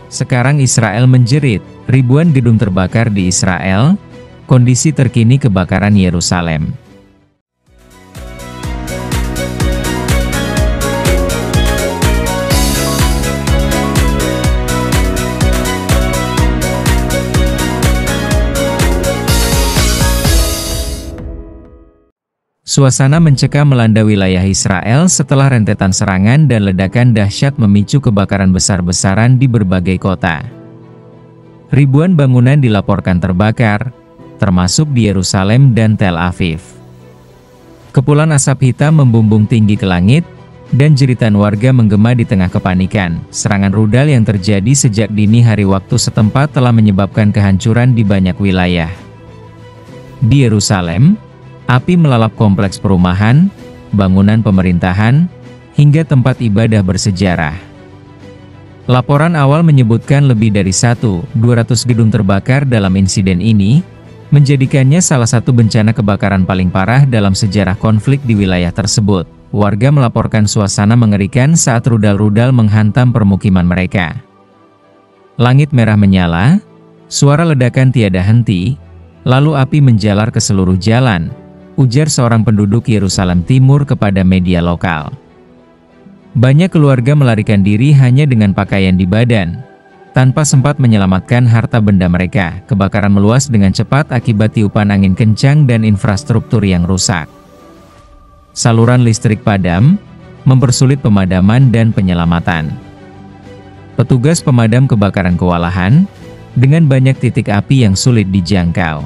Sekarang Israel menjerit, ribuan gedung terbakar di Israel. Kondisi terkini kebakaran Yerusalem. Suasana mencekam melanda wilayah Israel setelah rentetan serangan dan ledakan dahsyat memicu kebakaran besar-besaran di berbagai kota. Ribuan bangunan dilaporkan terbakar, termasuk di Yerusalem dan Tel Aviv. Kepulan asap hitam membumbung tinggi ke langit, dan jeritan warga menggema di tengah kepanikan. Serangan rudal yang terjadi sejak dini hari waktu setempat telah menyebabkan kehancuran di banyak wilayah. Di Yerusalem, api melalap kompleks perumahan, bangunan pemerintahan, hingga tempat ibadah bersejarah. Laporan awal menyebutkan lebih dari 1.200 gedung terbakar dalam insiden ini, menjadikannya salah satu bencana kebakaran paling parah dalam sejarah konflik di wilayah tersebut. Warga melaporkan suasana mengerikan saat rudal-rudal menghantam permukiman mereka. Langit merah menyala, suara ledakan tiada henti, lalu api menjalar ke seluruh jalan, ujar seorang penduduk Yerusalem Timur kepada media lokal. Banyak keluarga melarikan diri hanya dengan pakaian di badan, tanpa sempat menyelamatkan harta benda mereka. Kebakaran meluas dengan cepat akibat tiupan angin kencang dan infrastruktur yang rusak. Saluran listrik padam, mempersulit pemadaman dan penyelamatan. Petugas pemadam kebakaran kewalahan, dengan banyak titik api yang sulit dijangkau.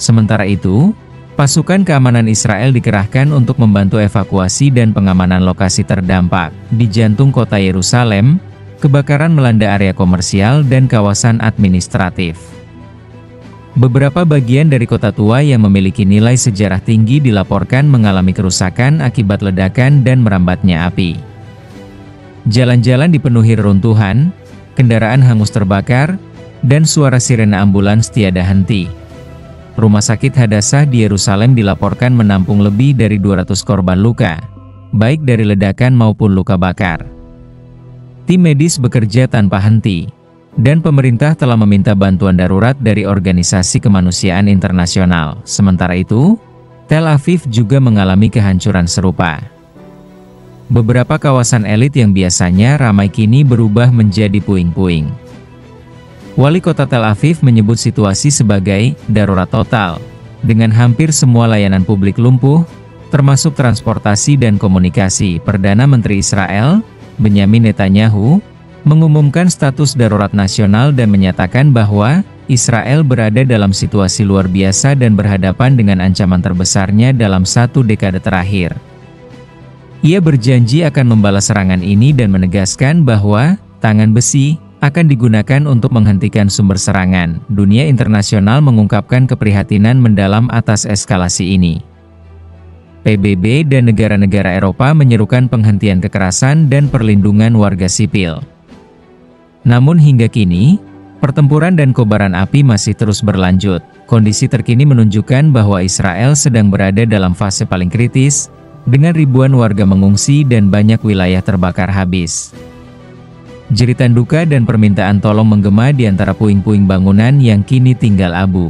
Sementara itu, pasukan keamanan Israel dikerahkan untuk membantu evakuasi dan pengamanan lokasi terdampak. Di jantung kota Yerusalem, kebakaran melanda area komersial dan kawasan administratif. Beberapa bagian dari kota tua yang memiliki nilai sejarah tinggi dilaporkan mengalami kerusakan akibat ledakan dan merambatnya api. Jalan-jalan dipenuhi reruntuhan, kendaraan hangus terbakar, dan suara sirena ambulans tiada henti. Rumah sakit Hadassah di Yerusalem dilaporkan menampung lebih dari 200 korban luka, baik dari ledakan maupun luka bakar. Tim medis bekerja tanpa henti, dan pemerintah telah meminta bantuan darurat dari organisasi kemanusiaan internasional. Sementara itu, Tel Aviv juga mengalami kehancuran serupa. Beberapa kawasan elit yang biasanya ramai kini berubah menjadi puing-puing. Wali kota Tel Aviv menyebut situasi sebagai darurat total, dengan hampir semua layanan publik lumpuh, termasuk transportasi dan komunikasi. Perdana Menteri Israel, Benyamin Netanyahu, mengumumkan status darurat nasional dan menyatakan bahwa Israel berada dalam situasi luar biasa dan berhadapan dengan ancaman terbesarnya dalam 1 dekade terakhir. Ia berjanji akan membalas serangan ini dan menegaskan bahwa tangan besi akan digunakan untuk menghentikan sumber serangan. Dunia internasional mengungkapkan keprihatinan mendalam atas eskalasi ini. PBB dan negara-negara Eropa menyerukan penghentian kekerasan dan perlindungan warga sipil. Namun hingga kini, pertempuran dan kobaran api masih terus berlanjut. Kondisi terkini menunjukkan bahwa Israel sedang berada dalam fase paling kritis, dengan ribuan warga mengungsi dan banyak wilayah terbakar habis. Jeritan duka dan permintaan tolong menggema di antara puing-puing bangunan yang kini tinggal abu.